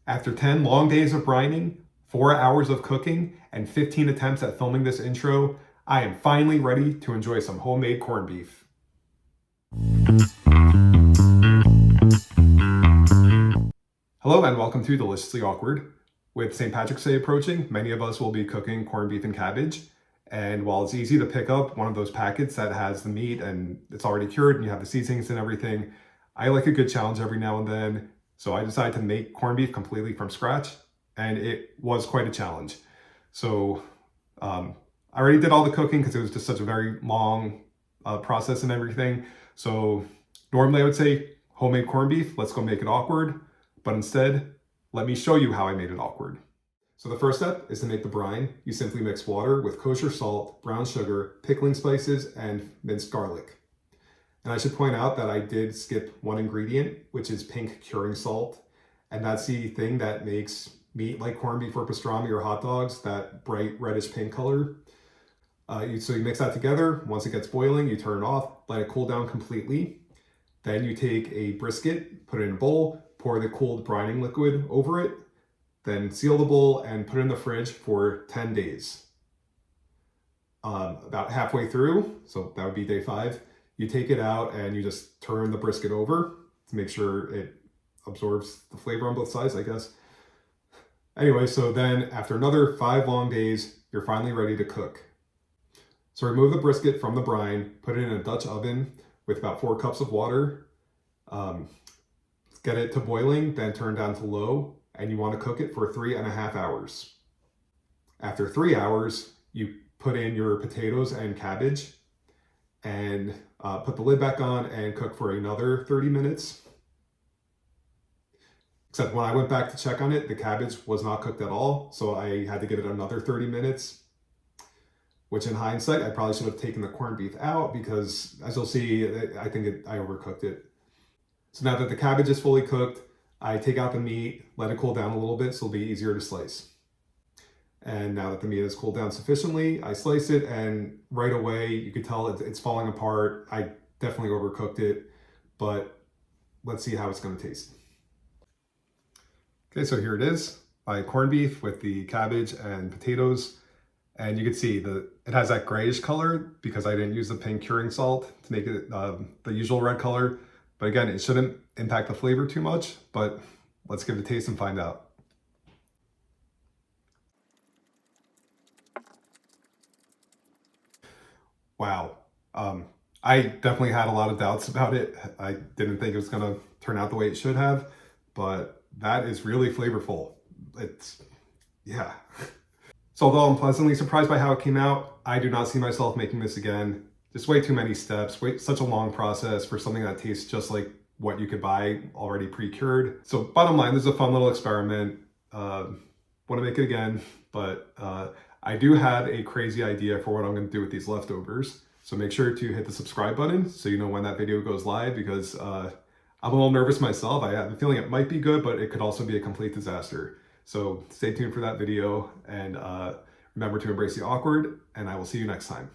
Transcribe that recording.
After 10 long days of brining, 4 hours of cooking, and 15 attempts at filming this intro, I am finally ready to enjoy some homemade corned beef. Hello and welcome to Deliciously Awkward. With St. Patrick's Day approaching, many of us will be cooking corned beef and cabbage. And while it's easy to pick up one of those packets that has the meat and it's already cured and you have the seasonings and everything, I like a good challenge every now and then. So I decided to make corned beef completely from scratch, and it was quite a challenge. So I already did all the cooking because it was just such a very long process and everything. So normally I would say homemade corned beef, let's go make it awkward. But instead, let me show you how I made it awkward. So the first step is to make the brine. You simply mix water with kosher salt, brown sugar, pickling spices, and minced garlic. And I should point out that I did skip one ingredient, which is pink curing salt. And that's the thing that makes meat like corned beef or pastrami or hot dogs, that bright reddish pink color. So you mix that together. Once it gets boiling, you turn it off, let it cool down completely. Then you take a brisket, put it in a bowl, pour the cooled brining liquid over it, then seal the bowl and put it in the fridge for 10 days. About halfway through, so that would be day 5, you take it out and you just turn the brisket over to make sure it absorbs the flavor on both sides, I guess. Anyway, so then after another 5 long days, you're finally ready to cook. So remove the brisket from the brine, put it in a Dutch oven with about 4 cups of water. Get it to boiling, then turn down to low, and you want to cook it for 3.5 hours. After 3 hours, you put in your potatoes and cabbage and put the lid back on and cook for another 30 minutes. Except when I went back to check on it, the cabbage was not cooked at all, so I had to give it another 30 minutes, which in hindsight, I probably should have taken the corned beef out because, as you'll see, I think I overcooked it. So now that the cabbage is fully cooked, I take out the meat, let it cool down a little bit so it'll be easier to slice. And now that the meat has cooled down sufficiently, I slice it, and right away you could tell it's falling apart. I definitely overcooked it, but let's see how it's going to taste. Okay, so here it is, my corned beef with the cabbage and potatoes. And you can see it has that grayish color because I didn't use the pink curing salt to make it the usual red color. But again, it shouldn't impact the flavor too much, but let's give it a taste and find out. Wow. I definitely had a lot of doubts about it. I didn't think it was gonna turn out the way it should have, but that is really flavorful. Yeah. So although I'm pleasantly surprised by how it came out, I do not see myself making this again. Just way too many steps, such a long process for something that tastes just like what you could buy already pre-cured. So bottom line, this is a fun little experiment. Want to make it again, but I do have a crazy idea for what I'm going to do with these leftovers. So make sure to hit the subscribe button so you know when that video goes live, because I'm a little nervous myself. I have a feeling it might be good, but it could also be a complete disaster. So stay tuned for that video, and remember to embrace the awkward, and I will see you next time.